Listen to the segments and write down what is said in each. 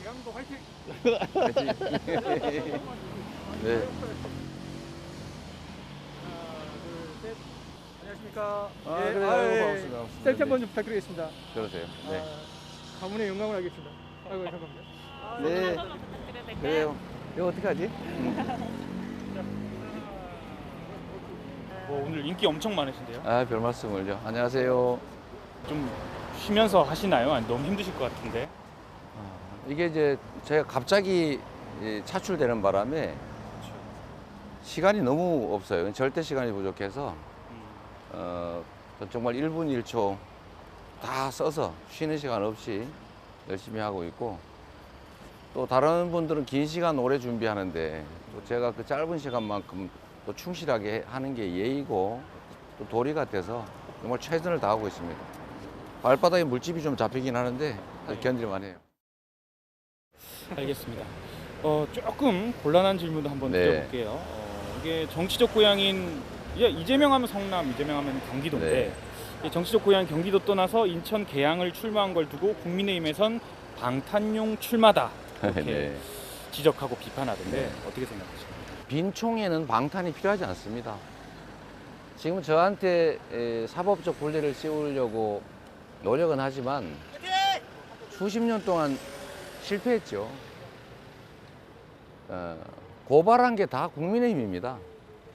대강도 화이팅! 네. 하나, 둘, 셋. 안녕하십니까? 그래요. 아이고, 반갑습니다. 셀피 한번 네. 좀 부탁드리겠습니다. 그러세요. 네. 가문의 영광을 알겠습니다. 아이고, 감사합니다. 네. 한번만 부탁드려도 될까요? 그래요. 이거 어떡하지? 오늘 인기 엄청 많으신데요? 별 말씀을요. 안녕하세요. 좀 쉬면서 하시나요? 아니, 너무 힘드실 것 같은데. 이게 이제 제가 갑자기 차출되는 바람에 시간이 너무 없어요. 절대 시간이 부족해서 정말 1분 1초 다 써서 쉬는 시간 없이 열심히 하고 있고, 또 다른 분들은 긴 시간 오래 준비하는데 또 제가 그 짧은 시간만큼 또 충실하게 하는 게 예의고 또 도리가 돼서 정말 최선을 다하고 있습니다. 발바닥에 물집이 좀 잡히긴 하는데 견딜만 해요. 알겠습니다. 조금 곤란한 질문도 한번 네. 드려볼게요. 이게 정치적 고향인 이재명 하면 성남, 이재명 하면 경기도인데 이 정치적 고향 경기도 떠나서 인천 계양을 출마한 걸 두고 국민의힘에선 방탄용 출마다 이렇게 네. 지적하고 비판하던데 네. 어떻게 생각하십니까? 빈총에는 방탄이 필요하지 않습니다. 지금 저한테 사법적 분리를 씌우려고 노력은 하지만 수십 년 동안 실패했죠. 고발한 게 다 국민의힘입니다.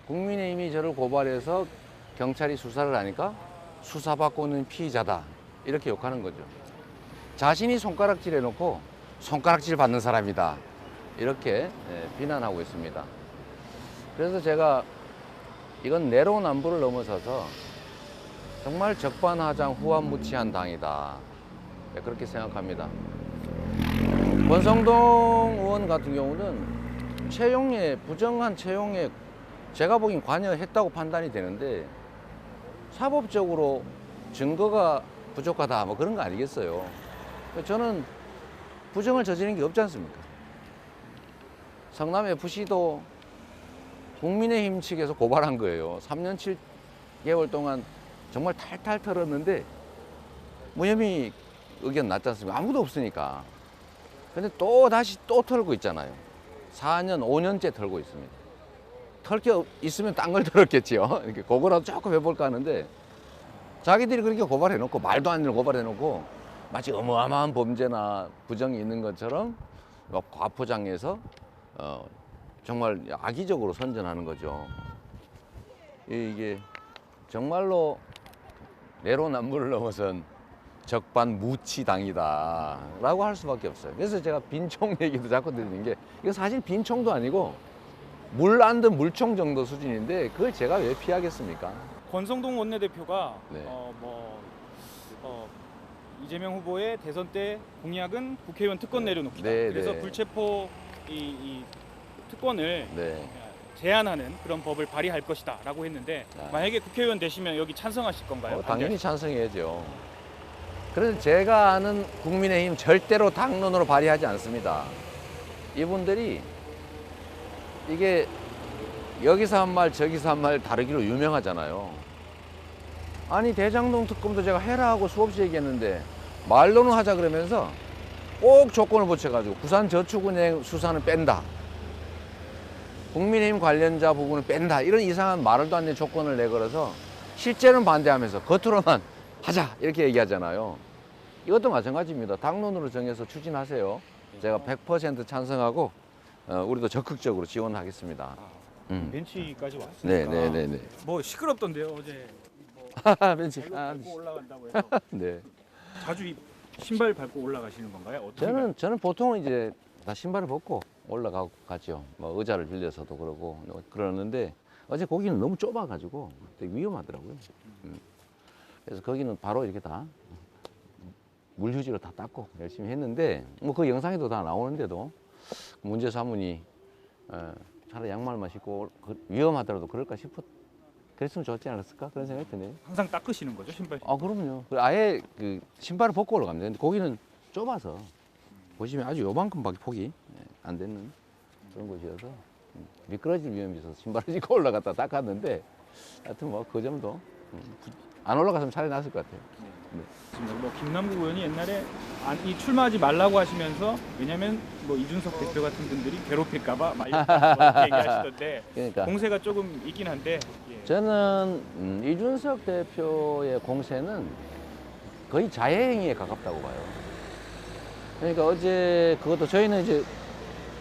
국민의힘이 저를 고발해서 경찰이 수사를 하니까 수사받고 있는 피의자다 이렇게 욕하는 거죠. 자신이 손가락질 해놓고 손가락질 받는 사람이다 이렇게 비난하고 있습니다. 그래서 제가 이건 내로남불을 넘어서서 정말 적반하장 후한무치한 당이다 그렇게 생각합니다. 권성동 의원 같은 경우는 채용에 부정한 채용에 제가 보기엔 관여했다고 판단이 되는데 사법적으로 증거가 부족하다 뭐 그런 거 아니겠어요. 저는 부정을 저지른 게 없지 않습니까? 성남FC도 국민의힘 측에서 고발한 거예요. 3년 7개월 동안 정말 탈탈 털었는데 무혐의 의견 났지 않습니까? 아무도 없으니까. 근데 또 다시 또 털고 있잖아요. 4년, 5년째 털고 있습니다. 털 게 있으면 딴 걸 털었겠지요. 이렇게 그거라도 조금 해볼까 하는데 자기들이 그렇게 고발해놓고 말도 안 되는 고발해놓고 마치 어마어마한 범죄나 부정이 있는 것처럼 막 과포장해서 정말 악의적으로 선전하는 거죠. 이게 정말로 내로남불을 넘어선 적반무치당이다 라고 할 수밖에 없어요. 그래서 제가 빈총 얘기도 자꾸 드리는 게 이거 사실 빈총도 아니고 물 안 든 물총 정도 수준인데 그걸 제가 왜 피하겠습니까? 권성동 원내대표가 네. 이재명 후보의 대선 때 공약은 국회의원 특권 내려놓기다. 네, 그래서 네. 불체포 이 특권을 네. 제한하는 그런 법을 발의할 것이다라고 했는데 만약에 국회의원 되시면 여기 찬성하실 건가요? 당연히 찬성해야죠. 그래서 제가 아는 국민의힘 절대로 당론으로 발의하지 않습니다. 이분들이 이게 여기서 한 말 저기서 한 말 다르기로 유명하잖아요. 아니 대장동 특검도 제가 해라 하고 수없이 얘기했는데 말로는 하자 그러면서 꼭 조건을 붙여가지고 부산저축은행 수사는 뺀다, 국민의힘 관련자 부분을 뺀다, 이런 이상한 말도 안 되는 조건을 내걸어서 실제는 반대하면서 겉으로만 하자 이렇게 얘기하잖아요. 이것도 마찬가지입니다. 당론으로 정해서 추진하세요. 제가 100% 찬성하고 우리도 적극적으로 지원하겠습니다. 벤치까지 왔으니까. 네네네네. 뭐 시끄럽던데요 어제. 벤치. 밟고 올라간다고 해서 네. 자주 신발 밟고 올라가시는 건가요? 어떻게? 저는 보통은 이제 다 신발을 벗고 올라가고 가죠. 뭐 의자를 빌려서도 그러고 그러는데 어제 거기는 너무 좁아가지고 되게 위험하더라고요. 그래서 거기는 바로 이렇게 다 물휴지로 다 닦고 열심히 했는데 뭐 그 영상에도 다 나오는데도 문제 사문이 차라리 양말만 신고 위험하더라도 그럴까 싶었. 그랬으면 좋지 않았을까 그런 생각이 드네요. 항상 닦으시는 거죠 신발? 그럼요. 아예 그 신발을 벗고 올라갑니다. 근데 거기는 좁아서 보시면 아주 요만큼밖에 폭이 안 되는 그런 곳이어서 미끄러질 위험이 있어서 신발을 신고 올라갔다 닦았는데 하여튼 뭐 그 점도 안 올라갔으면 차라리 낫을 것 같아요. 뭐 김남국 의원이 옛날에 이 출마하지 말라고 하시면서 왜냐면 뭐 이준석 대표 같은 분들이 괴롭힐까봐 말렸다 이렇게 얘기하시던데 그러니까 공세가 조금 있긴 한데 예. 저는 이준석 대표의 공세는 거의 자해행위에 가깝다고 봐요. 그러니까 어제 그것도 저희는 이제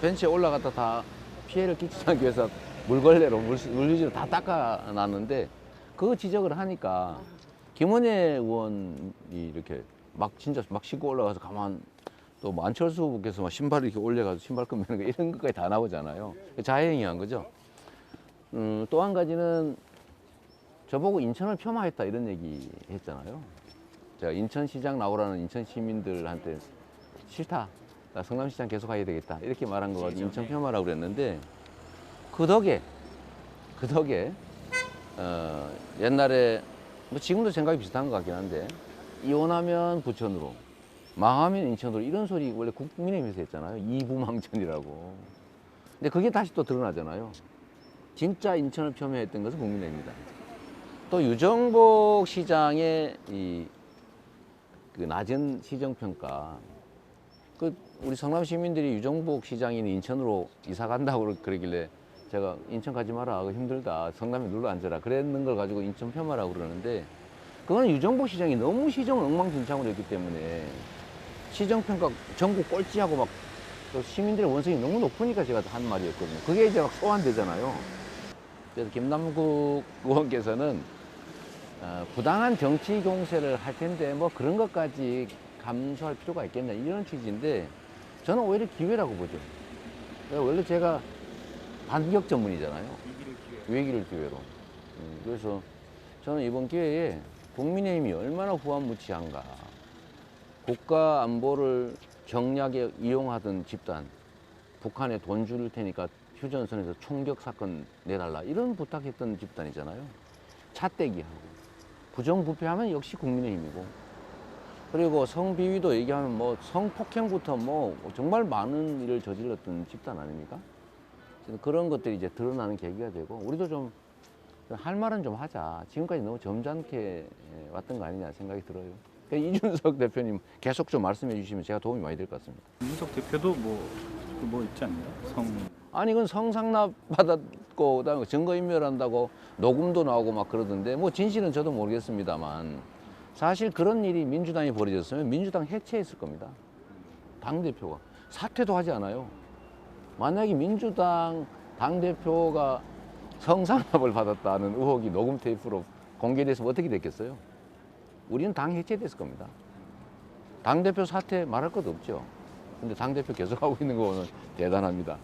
벤치에 올라갔다 다 피해를 끼치지 않기 위해서 물걸레로 물유지로 다 닦아놨는데 그 지적을 하니까 김원혜 의원이 이렇게 막 진짜 막 싣고 올라가서 가만 또 뭐 안철수 후보께서 막 신발을 이렇게 올려가지고 신발끈 매는 거 이런 것까지 다 나오잖아요. 자해행위한 거죠. 또 한 가지는 저보고 인천을 폄하했다 이런 얘기 했잖아요. 제가 인천시장 나오라는 인천 시민들한테 싫다. 나 성남시장 계속 가야 되겠다. 이렇게 말한 거 가지고 인천 폄하라고 그랬는데 그 덕에 옛날에 뭐 지금도 생각이 비슷한 것 같긴 한데 이혼하면 부천으로 망하면 인천으로 이런 소리 원래 국민의힘에서 했잖아요. 이부망천이라고. 근데 그게 다시 또 드러나잖아요. 진짜 인천을 폄훼했던 것은 국민의힘이다. 또 유정복 시장의 그 낮은 시정평가. 우리 성남 시민들이 유정복 시장인 인천으로 이사 간다고 그러길래 제가 인천 가지 마라. 힘들다. 성남에 눌러 앉아라. 그랬는 걸 가지고 인천 폄하라고 그러는데 그건 유정복 시장이 너무 시정을 엉망진창으로 했기 때문에 시정평가 전국 꼴찌하고 막 또 시민들의 원성이 너무 높으니까 제가 한 말이었거든요. 그게 이제 막 소환되잖아요. 그래서 김남국 의원께서는 부당한 정치 공세를 할 텐데 뭐 그런 것까지 감수할 필요가 있겠냐 이런 취지인데 저는 오히려 기회라고 보죠. 원래 제가 반격 전문이잖아요. 위기를 기회로. 그래서 저는 이번 기회에 국민의힘이 얼마나 후한무치한가. 국가 안보를 경략에 이용하던 집단, 북한에 돈 줄 테니까 휴전선에서 총격 사건 내달라 이런 부탁했던 집단이잖아요. 차떼기하고 부정부패하면 역시 국민의힘이고 그리고 성비위도 얘기하면 뭐 성폭행부터 뭐 정말 많은 일을 저질렀던 집단 아닙니까? 그런 것들이 이제 드러나는 계기가 되고 우리도 좀 할 말은 좀 하자. 지금까지 너무 점잖게 왔던 거 아니냐 생각이 들어요. 이준석 대표님 계속 좀 말씀해 주시면 제가 도움이 많이 될 것 같습니다. 이준석 대표도 뭐 있지 않나요? 아니 이건 성상납 받았고 그다음에 증거인멸한다고 녹음도 나오고 막 그러던데 뭐 진실은 저도 모르겠습니다만 사실 그런 일이 민주당이 벌어졌으면 민주당 해체했을 겁니다. 당대표가 사퇴도 하지 않아요. 만약에 민주당 당대표가 성상납을 받았다는 의혹이 녹음 테이프로 공개됐으면 어떻게 됐겠어요? 우리는 당 해체됐을 겁니다. 당대표 사퇴 말할 것도 없죠. 근데 당대표 계속하고 있는 거는 대단합니다.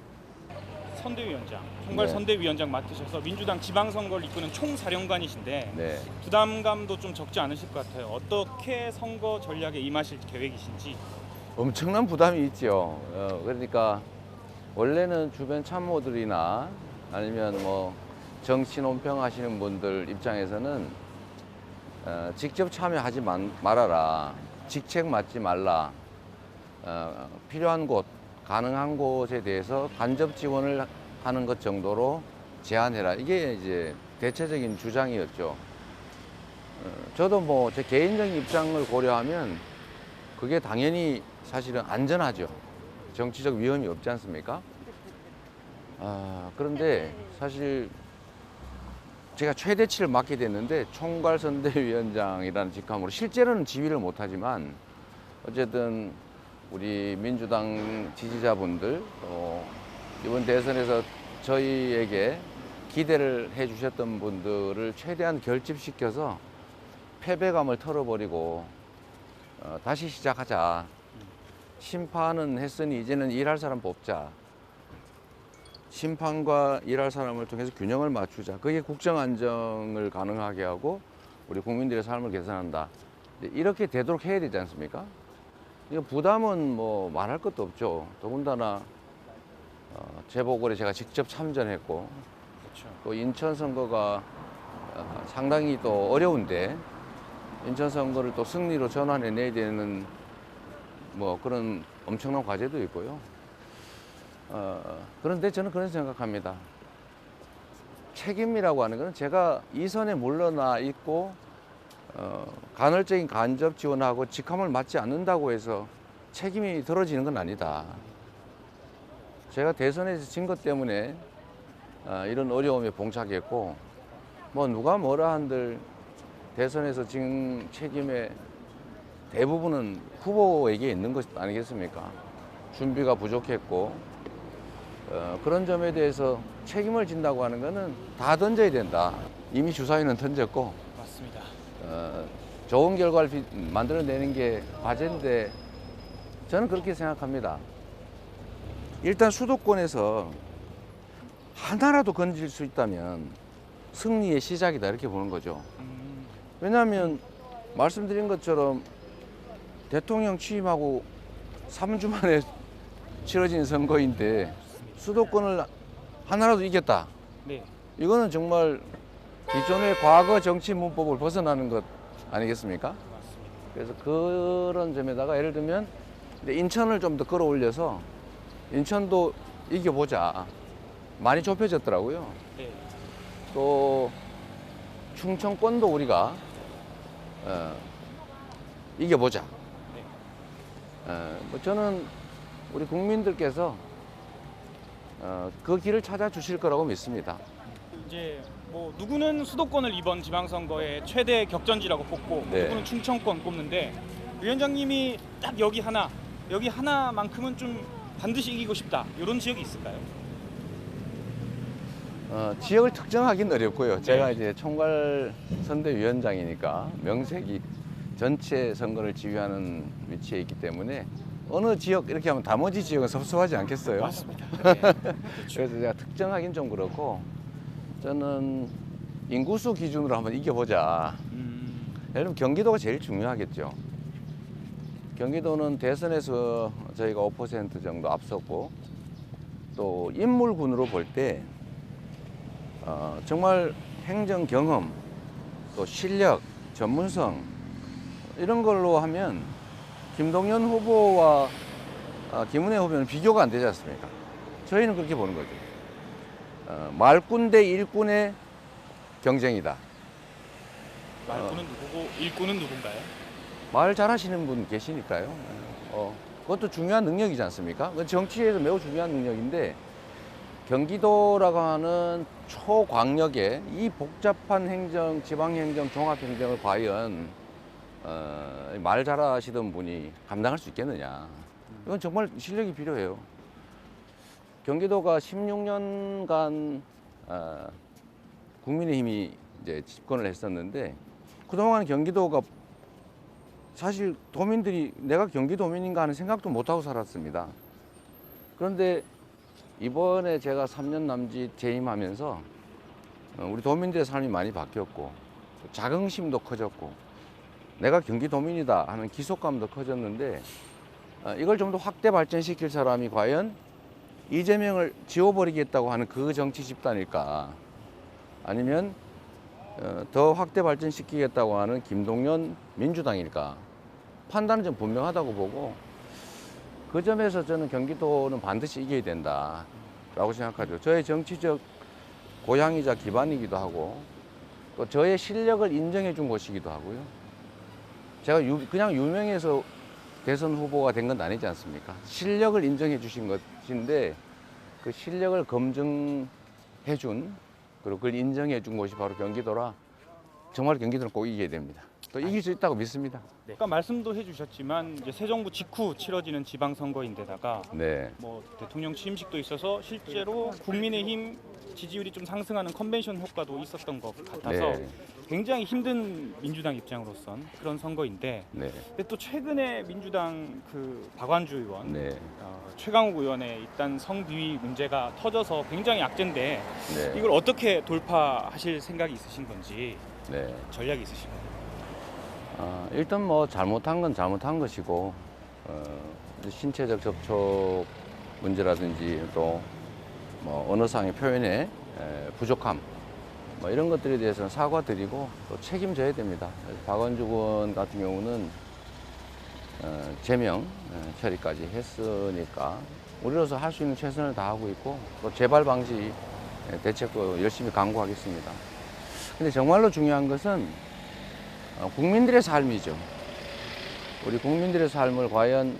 선대위원장, 총괄 네. 선대위원장 맡으셔서 민주당 지방선거를 이끄는 총사령관이신데 네. 부담감도 좀 적지 않으실 것 같아요. 어떻게 선거 전략에 임하실 계획이신지. 엄청난 부담이 있죠. 그러니까 원래는 주변 참모들이나 아니면 뭐 정치 논평하시는 분들 입장에서는 직접 참여하지 말아라. 직책 맡지 말라. 필요한 곳, 가능한 곳에 대해서 간접 지원을 하는 것 정도로 제한해라. 이게 이제 대체적인 주장이었죠. 저도 뭐 제 개인적인 입장을 고려하면 그게 당연히 사실은 안전하죠. 정치적 위험이 없지 않습니까? 그런데 사실 제가 최대치를 맡게 됐는데 총괄선대위원장이라는 직함으로 실제로는 지휘를 못하지만 어쨌든 우리 민주당 지지자분들 또 이번 대선에서 저희에게 기대를 해주셨던 분들을 최대한 결집시켜서 패배감을 털어버리고 다시 시작하자. 심판은 했으니 이제는 일할 사람 뽑자. 심판과 일할 사람을 통해서 균형을 맞추자. 그게 국정 안정을 가능하게 하고 우리 국민들의 삶을 개선한다. 이렇게 되도록 해야 되지 않습니까? 이거 부담은 뭐 말할 것도 없죠. 더군다나 재보궐에 제가 직접 참전했고 그렇죠. 또 인천 선거가 상당히 또 어려운데 인천 선거를 또 승리로 전환해내야 되는 뭐 그런 엄청난 과제도 있고요. 그런데 저는 그런 생각합니다. 책임이라고 하는 것은 제가 이 선에 물러나 있고 간헐적인 간접 지원하고 직함을 맡지 않는다고 해서 책임이 덜어지는 건 아니다. 제가 대선에서 진 것 때문에 이런 어려움에 봉착했고, 뭐 누가 뭐라 한들 대선에서 진 책임의 대부분은 후보에게 있는 것 아니겠습니까? 준비가 부족했고, 그런 점에 대해서 책임을 진다고 하는 것은 다 던져야 된다. 이미 주사위는 던졌고, 맞습니다. 좋은 결과를 만들어내는 게 과제인데 저는 그렇게 생각합니다. 일단 수도권에서 하나라도 건질 수 있다면 승리의 시작이다 이렇게 보는 거죠. 왜냐하면 말씀드린 것처럼 대통령 취임하고 3주 만에 치러진 선거인데 수도권을 하나라도 이겼다. 네. 이거는 정말 기존의 과거 정치 문법을 벗어나는 것 아니겠습니까? 맞습니다. 그래서 그런 점에다가 예를 들면 인천을 좀 더 끌어올려서 인천도 이겨보자. 많이 좁혀졌더라고요. 네. 또 충청권도 우리가 이겨보자. 뭐 저는 우리 국민들께서 그 길을 찾아주실 거라고 믿습니다. 이제 뭐 누구는 수도권을 이번 지방선거의 최대 격전지라고 뽑고 네. 누구는 충청권 꼽는데 위원장님이 딱 여기 하나만큼은 좀 반드시 이기고 싶다 이런 지역이 있을까요? 지역을 특정하기는 어렵고요. 제가 이제 총괄 선대위원장이니까 명색이 전체 선거를 지휘하는 위치에 있기 때문에 어느 지역 이렇게 하면 나머지 지역은 섭섭하지 않겠어요? 맞습니다. 네. 그래서 제가 특정하기는 좀 그렇고 저는 인구수 기준으로 한번 이겨보자. 예를 들면 경기도가 제일 중요하겠죠. 경기도는 대선에서 저희가 5% 정도 앞섰고 또 인물군으로 볼 때 정말 행정 경험 또 실력, 전문성 이런 걸로 하면 김동연 후보와 김은혜 후보는 비교가 안 되지 않습니까? 저희는 그렇게 보는 거죠. 말꾼 대 일꾼의 경쟁이다. 말꾼은 누구고 일꾼은 누군가요? 말 잘하시는 분 계시니까요. 그것도 중요한 능력이지 않습니까? 그건 정치에서 매우 중요한 능력인데 경기도라고 하는 초광역의 이 복잡한 행정, 지방행정, 종합행정을 과연 말 잘하시던 분이 감당할 수 있겠느냐. 이건 정말 실력이 필요해요. 경기도가 16년간 국민의힘이 이제 집권을 했었는데 그동안 경기도가 사실 도민들이 내가 경기도민인가 하는 생각도 못하고 살았습니다. 그런데 이번에 제가 3년 남짓 재임하면서 우리 도민들의 삶이 많이 바뀌었고 자긍심도 커졌고 내가 경기도민이다 하는 기속감도 커졌는데 이걸 좀 더 확대 발전시킬 사람이 과연 이재명을 지워버리겠다고 하는 그 정치 집단일까 아니면 더 확대 발전시키겠다고 하는 김동연 민주당일까 판단은 좀 분명하다고 보고 그 점에서 저는 경기도는 반드시 이겨야 된다라고 생각하죠. 저의 정치적 고향이자 기반이기도 하고 또 저의 실력을 인정해 준 곳이기도 하고요. 제가 그냥 유명해서 대선 후보가 된 건 아니지 않습니까? 실력을 인정해 주신 것인데 그 실력을 검증해 준 그리고 그걸 인정해 준 곳이 바로 경기도라 정말 경기도는 꼭 이겨야 됩니다. 또 이길 수 있다고 믿습니다. 네. 아까 말씀도 해주셨지만 이제 새 정부 직후 치러지는 지방선거인데다가 네. 뭐 대통령 취임식도 있어서 실제로 국민의힘 지지율이 좀 상승하는 컨벤션 효과도 있었던 것 같아서 네. 굉장히 힘든 민주당 입장으로선 그런 선거인데 네. 근데 또 최근에 민주당 그 박완주 의원 네. 최강욱 의원의 일단 성비위 문제가 터져서 굉장히 악재인데 네. 이걸 어떻게 돌파하실 생각이 있으신 건지 네. 전략이 있으신가요? 일단 뭐 잘못한 건 잘못한 것이고 신체적 접촉 문제라든지 또 뭐 언어상의 표현의 부족함 뭐 이런 것들에 대해서는 사과드리고 또 책임져야 됩니다. 박원주 의원 같은 경우는 제명 처리까지 했으니까 우리로서 할 수 있는 최선을 다하고 있고 또 재발 방지 대책도 열심히 강구하겠습니다. 근데 정말로 중요한 것은 국민들의 삶이죠. 우리 국민들의 삶을 과연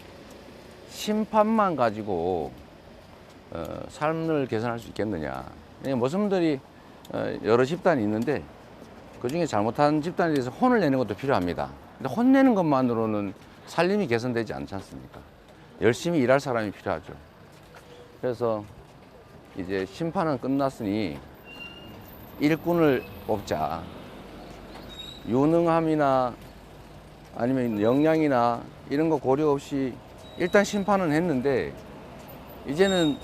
심판만 가지고 삶을 개선할 수 있겠느냐. 모성들이 여러 집단이 있는데 그 중에 잘못한 집단에 대해서 혼을 내는 것도 필요합니다. 근데 혼내는 것만으로는 살림이 개선되지 않지 않습니까? 열심히 일할 사람이 필요하죠. 그래서 이제 심판은 끝났으니 일꾼을 뽑자. 유능함이나 아니면 역량이나 이런 거 고려 없이 일단 심판은 했는데 이제는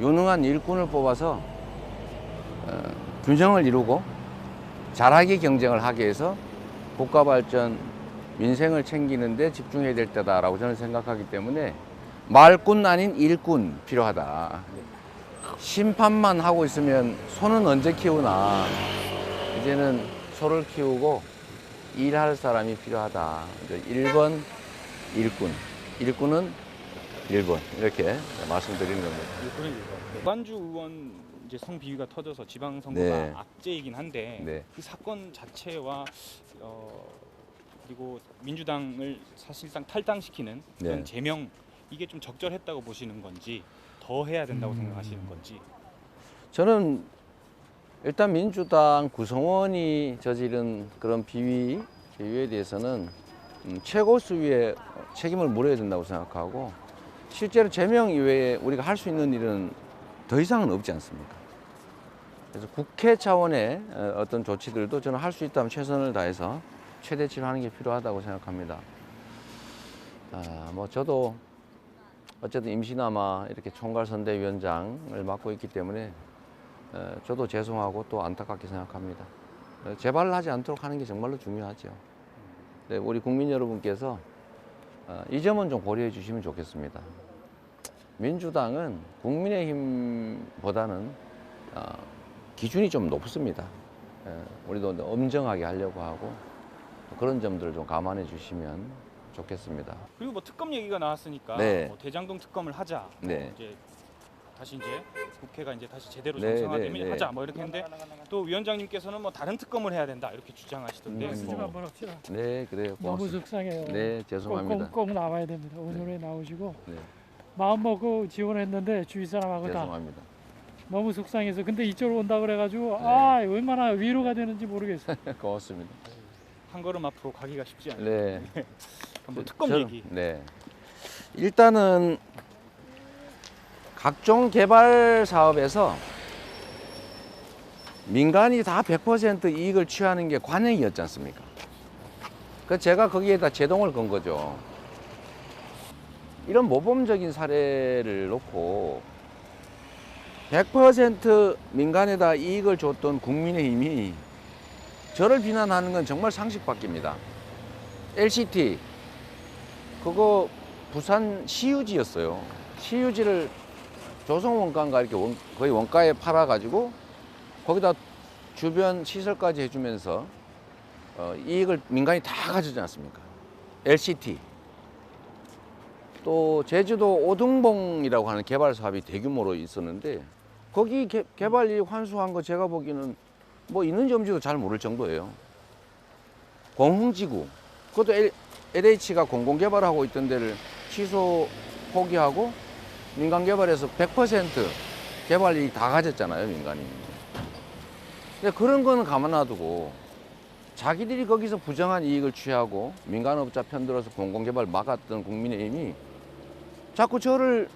유능한 일꾼을 뽑아서 균형을 이루고 잘하게 경쟁을 하게 해서 국가 발전, 민생을 챙기는 데 집중해야 될 때다라고 저는 생각하기 때문에 말꾼 아닌 일꾼 필요하다. 심판만 하고 있으면 소는 언제 키우나. 이제는 소를 키우고 일할 사람이 필요하다. 1번 일꾼, 일꾼은 1번 이렇게 말씀드리는 겁니다. 오관주 의원 이제 성비위가 터져서 지방선거가 네. 악재이긴 한데 네. 그 사건 자체와 그리고 민주당을 사실상 탈당시키는 그런 네. 제명 이게 좀 적절했다고 보시는 건지 더 해야 된다고 생각하시는 건지. 저는 일단 민주당 구성원이 저지른 그런 비위에 대해서는 최고 수위의 책임을 물어야 된다고 생각하고 실제로 제명 이외에 우리가 할 수 있는 일은 더 이상은 없지 않습니까? 그래서 국회 차원의 어떤 조치들도 저는 할 수 있다면 최선을 다해서 최대치로 하는 게 필요하다고 생각합니다. 뭐 저도 어쨌든 임시나마 이렇게 총괄선대위원장을 맡고 있기 때문에 저도 죄송하고 또 안타깝게 생각합니다. 재발하지 않도록 하는 게 정말로 중요하죠. 네, 우리 국민 여러분께서 이 점은 좀 고려해 주시면 좋겠습니다. 민주당은 국민의힘보다는 기준이 좀 높습니다. 우리도 엄정하게 하려고 하고 그런 점들을 좀 감안해 주시면 좋겠습니다. 그리고 뭐 특검 얘기가 나왔으니까 네. 뭐 대장동 특검을 하자. 네. 이제 다시 이제 국회가 이제 다시 제대로 네, 정상화되면 네, 네. 하자 뭐 이렇게 했는데 또 위원장님께서는 뭐 다른 특검을 해야 된다 이렇게 주장하시던데. 말씀 좀 뭐 한번 합시다. 네, 그래요. 너무 고맙습니다. 속상해요. 네, 죄송합니다. 꼭 나와야 됩니다. 오늘에 나오시고 네, 마음 먹고 지원했는데 주위 사람하고 다 죄송합니다. 너무 속상해서 근데 이쪽으로 온다 그래가지고 네. 얼마나 위로가 되는지 모르겠어요. 고맙습니다. 한 걸음 앞으로 가기가 쉽지 않아요. 네. 뭐 특검 저는- 얘기. 네. 일단은 각종 개발 사업에서 민간이 다 100% 이익을 취하는 게 관행이었지 않습니까? 그 제가 거기에다 제동을 건 거죠. 이런 모범적인 사례를 놓고 100% 민간에다 이익을 줬던 국민의힘이 저를 비난하는 건 정말 상식 밖입니다. LCT 그거 부산 시유지였어요. 시유지를 조성원가인가 이렇게 거의 원가에 팔아가지고 거기다 주변 시설까지 해주면서 이익을 민간이 다 가지지 않습니까? LCT 또 제주도 오등봉이라고 하는 개발 사업이 대규모로 있었는데 거기 개발 이익 환수한 거 제가 보기에는 뭐 있는지 없는지도 잘 모를 정도예요. 공흥지구 그것도 LH가 공공개발하고 있던 데를 취소 포기하고 민간 개발해서 100% 개발 이익 다 가졌잖아요, 민간이. 근데 그런 거는 가만 놔두고 자기들이 거기서 부정한 이익을 취하고 민간업자 편들어서 공공개발 막았던 국민의힘이 자꾸 저를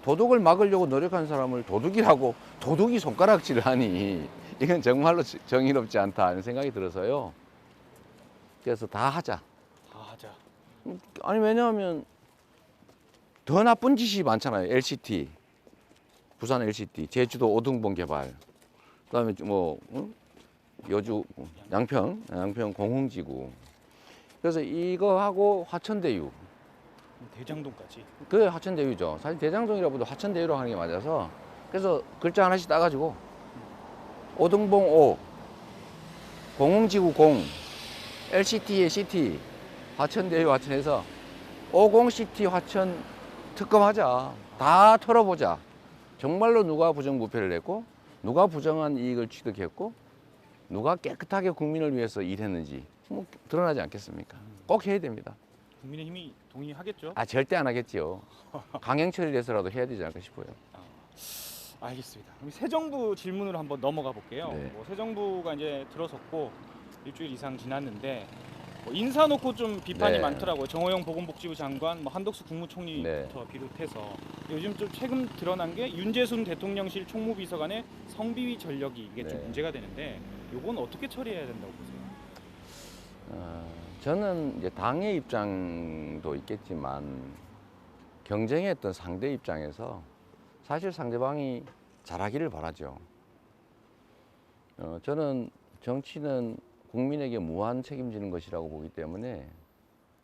도둑을 막으려고 노력한 사람을 도둑이라고 도둑이 손가락질을 하니 이건 정말로 정의롭지 않다 하는 생각이 들어서요. 그래서 다 하자. 다 하자. 아니 왜냐하면 더 나쁜 짓이 많잖아요. LCT, 부산 LCT, 제주도 오등봉 개발, 그다음에 뭐 여주 양평 공흥지구. 그래서 이거 하고 화천대유. 대장동까지. 그게 화천대유죠. 사실 대장동이라고도 화천대유라고 하는 게 맞아서 그래서 글자 하나씩 따가지고 오등봉 O, 공흥지구 공, LCT의 CT, 화천대유 화천에서 50CT 화천 특검하자. 다 털어보자. 정말로 누가 부정부패를 했고 누가 부정한 이익을 취득했고 누가 깨끗하게 국민을 위해서 일했는지 뭐 드러나지 않겠습니까? 꼭 해야 됩니다. 국민의힘이 동의하겠죠? 아 절대 안 하겠지요. 강행처리 돼서라도 해야 되지 않을까 싶어요. 알겠습니다. 그럼 새 정부 질문으로 한번 넘어가 볼게요. 네. 뭐 새 정부가 이제 들어섰고 일주일 이상 지났는데 뭐 인사 놓고 좀 비판이 네. 많더라고요. 정호영 보건복지부 장관, 뭐 한덕수 국무총리부터 비롯해서 요즘 좀 최근 드러난 게 윤재순 대통령실 총무비서관의 성비위 전력이 이게 좀 네. 문제가 되는데 요건 어떻게 처리해야 된다고 보세요? 저는 이제 당의 입장도 있겠지만 경쟁했던 상대 입장에서 사실 상대방이 잘하기를 바라죠. 저는 정치는 국민에게 무한 책임지는 것이라고 보기 때문에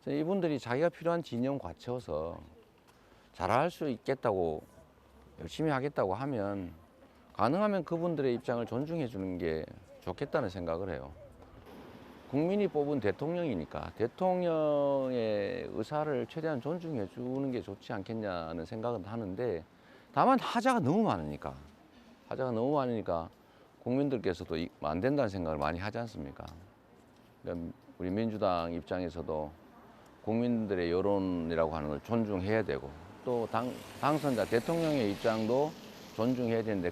이분들이 자기가 필요한 진영 갖춰서 잘할 수 있겠다고 열심히 하겠다고 하면 가능하면 그분들의 입장을 존중해 주는 게 좋겠다는 생각을 해요. 국민이 뽑은 대통령이니까 대통령의 의사를 최대한 존중해 주는 게 좋지 않겠냐는 생각은 하는데 다만 하자가 너무 많으니까 국민들께서도 안 된다는 생각을 많이 하지 않습니까? 그러니까 우리 민주당 입장에서도 국민들의 여론이라고 하는 걸 존중해야 되고 또 당선자 대통령의 입장도 존중해야 되는데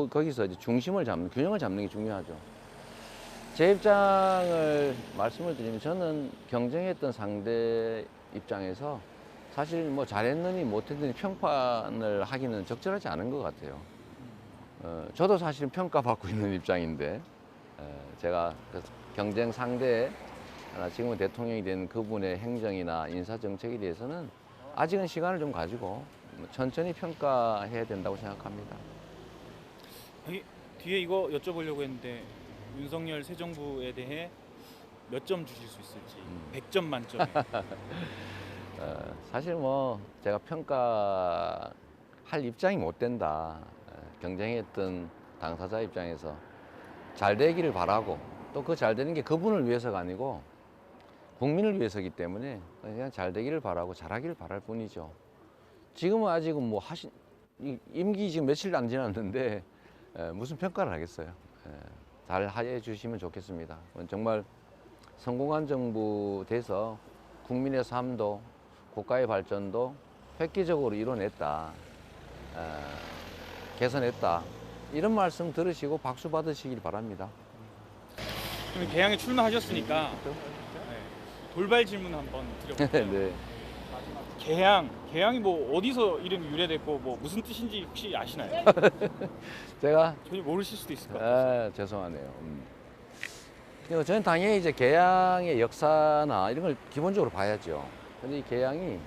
거기서 이제 중심을 잡는 균형을 잡는 게 중요하죠. 제 입장을 말씀을 드리면 저는 경쟁했던 상대 입장에서 사실 뭐 잘했느니 못했느니 평판을 하기는 적절하지 않은 것 같아요. 저도 사실 평가받고 있는 입장인데 제가 그 경쟁 상대 지금은 대통령이 된 그분의 행정이나 인사 정책에 대해서는 아직은 시간을 좀 가지고 천천히 평가해야 된다고 생각합니다. 여기 뒤에 이거 여쭤보려고 했는데 윤석열 새 정부에 대해 몇 점 주실 수 있을지 100점 만점에 사실 뭐 제가 평가할 입장이 못 된다. 경쟁했던 당사자 입장에서 잘 되기를 바라고 또 그 잘 되는 게 그분을 위해서가 아니고 국민을 위해서기 때문에 그냥 잘 되기를 바라고 잘하기를 바랄 뿐이죠. 지금은 아직은 뭐 임기 지금 며칠 안 지났는데 무슨 평가를 하겠어요. 잘 해 주시면 좋겠습니다. 정말 성공한 정부 돼서 국민의 삶도 국가의 발전도 획기적으로 이뤄냈다. 개선했다. 이런 말씀 들으시고 박수 받으시길 바랍니다. 그럼 개항에 출마하셨으니까 돌발 질문 한번 드려볼게요. 네. 개항이 뭐 어디서 이름이 유래됐고 뭐 무슨 뜻인지 혹시 아시나요? 제가 전혀 모르실 수도 있을 것 같아요. 죄송하네요. 그리고 저는 당연히 이제 개항의 역사나 이런 걸 기본적으로 봐야죠. 근데 이 개항이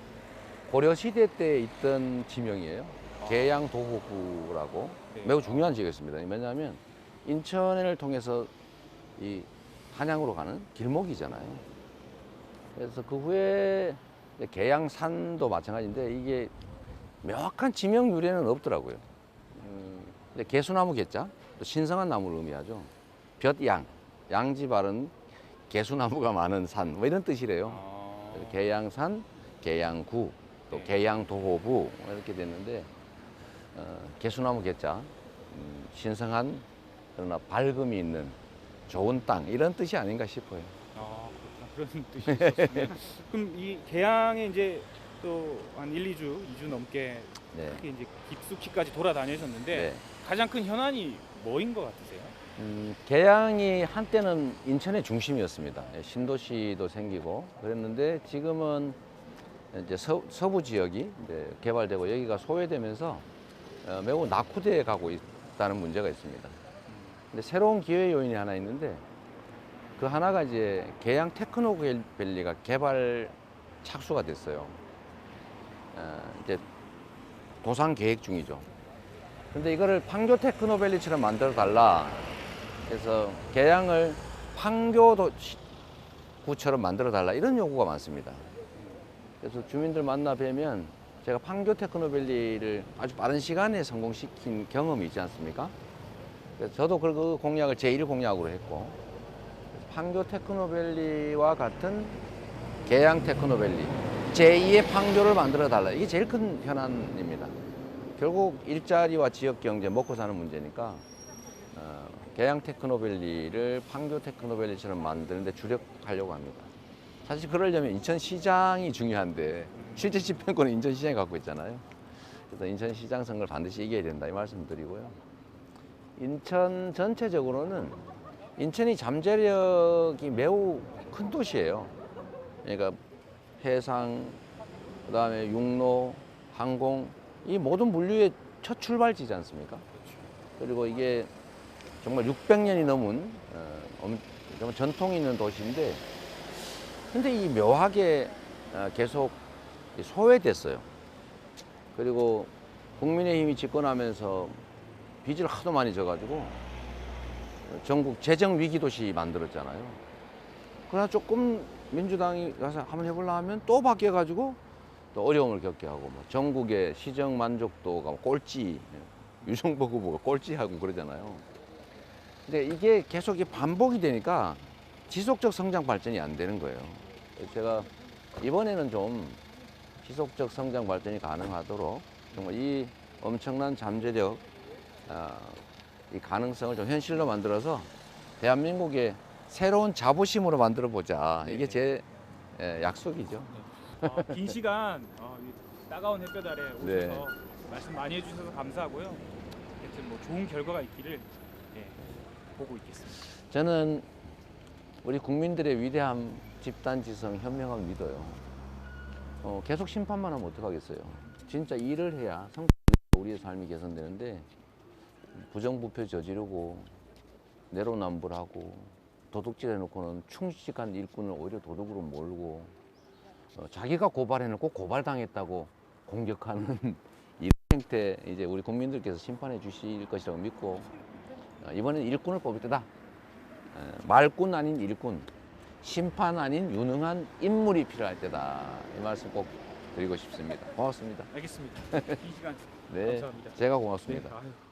고려 시대 때 있던 지명이에요. 개양 도호구라고 네. 매우 중요한 지역이었습니다. 왜냐하면 인천을 통해서 이 한양으로 가는 길목이잖아요. 그래서 그 후에 개양산도 마찬가지인데 이게 명확한 지명 유래는 없더라고요. 개수나무 개자, 또 신성한 나무를 의미하죠. 볕양, 양지 바른 개수나무가 많은 산, 뭐 이런 뜻이래요. 개양산, 개양구, 또 네. 개양도호부 이렇게 됐는데 개수나무 개자, 신성한 그러나 밝음이 있는 좋은 땅 이런 뜻이 아닌가 싶어요. 그렇구나. 그런 뜻이 있었군요. 그럼 이 개항에 이제 또 한 2주 넘게 네. 특히 이제 깊숙이까지 돌아다니셨는데 네. 가장 큰 현안이 뭐인 것 같으세요? 개항이 한때는 인천의 중심이었습니다. 신도시도 생기고 그랬는데 지금은 이제 서부 지역이 이제 개발되고 여기가 소외되면서 매우 낙후되어 가고 있다는 문제가 있습니다. 근데 새로운 기회 요인이 하나 있는데 그 하나가 이제 개양 테크노밸리가 개발 착수가 됐어요. 이제 도상 계획 중이죠. 근데 이거를 판교 테크노밸리처럼 만들어 달라. 그래서 개양을 판교 구처럼 만들어 달라 이런 요구가 많습니다. 그래서 주민들 만나 뵈면 제가 판교 테크노밸리를 아주 빠른 시간에 성공시킨 경험이 있지 않습니까? 그래서 저도 그 공약을 제1 공약으로 했고 판교 테크노밸리와 같은 개양 테크노밸리 제2의 판교를 만들어 달라. 이게 제일 큰 현안입니다. 결국 일자리와 지역 경제, 먹고 사는 문제니까 계양 테크노밸리를 판교 테크노밸리처럼 만드는데 주력하려고 합니다. 사실 그러려면 인천시장이 중요한데 실제 집행권은 인천시장이 갖고 있잖아요. 그래서 인천시장 선거를 반드시 이겨야 된다 이 말씀드리고요. 인천 전체적으로는 인천이 잠재력이 매우 큰 도시예요. 그러니까 해상, 그다음에 육로, 항공 이 모든 물류의 첫 출발지지 않습니까? 그리고 이게 정말 600년이 넘은 정말 전통이 있는 도시인데 근데 이 묘하게 계속 소외됐어요. 그리고 국민의힘이 집권하면서 빚을 하도 많이 져가지고 전국 재정 위기 도시 만들었잖아요. 그러나 조금 민주당이 가서 한번 해보려 하면 또 바뀌어가지고 또 어려움을 겪게 하고 뭐 전국의 시정 만족도가 꼴찌, 유승복 후보가 꼴찌하고 그러잖아요. 근데 이게 계속 반복이 되니까 지속적 성장 발전이 안 되는 거예요. 제가 이번에는 좀 지속적 성장 발전이 가능하도록 정말 이 엄청난 잠재력, 이 가능성을 좀 현실로 만들어서 대한민국의 새로운 자부심으로 만들어 보자. 이게 제 약속이죠. 긴 시간 이 따가운 햇볕 아래 오셔서 네. 말씀 많이 해주셔서 감사하고요. 하여튼 뭐 좋은 결과가 있기를 보고 있겠습니다. 저는 우리 국민들의 위대함, 집단지성, 현명함 믿어요. 계속 심판만 하면 어떡하겠어요. 진짜 일을 해야 우리의 삶이 개선되는데 부정부패 저지르고 내로남불하고 도둑질 해놓고는 충직한 일꾼을 오히려 도둑으로 몰고 자기가 고발해놓고 고발당했다고 공격하는 이 행태 이제 우리 국민들께서 심판해 주실 것이라고 믿고 이번엔 일꾼을 뽑을 때다. 말꾼 아닌 일꾼, 심판 아닌 유능한 인물이 필요할 때다. 이 말씀 꼭 드리고 싶습니다. 고맙습니다. 알겠습니다. 긴 시간 네, 감사합니다. 제가 고맙습니다. 네, 아유.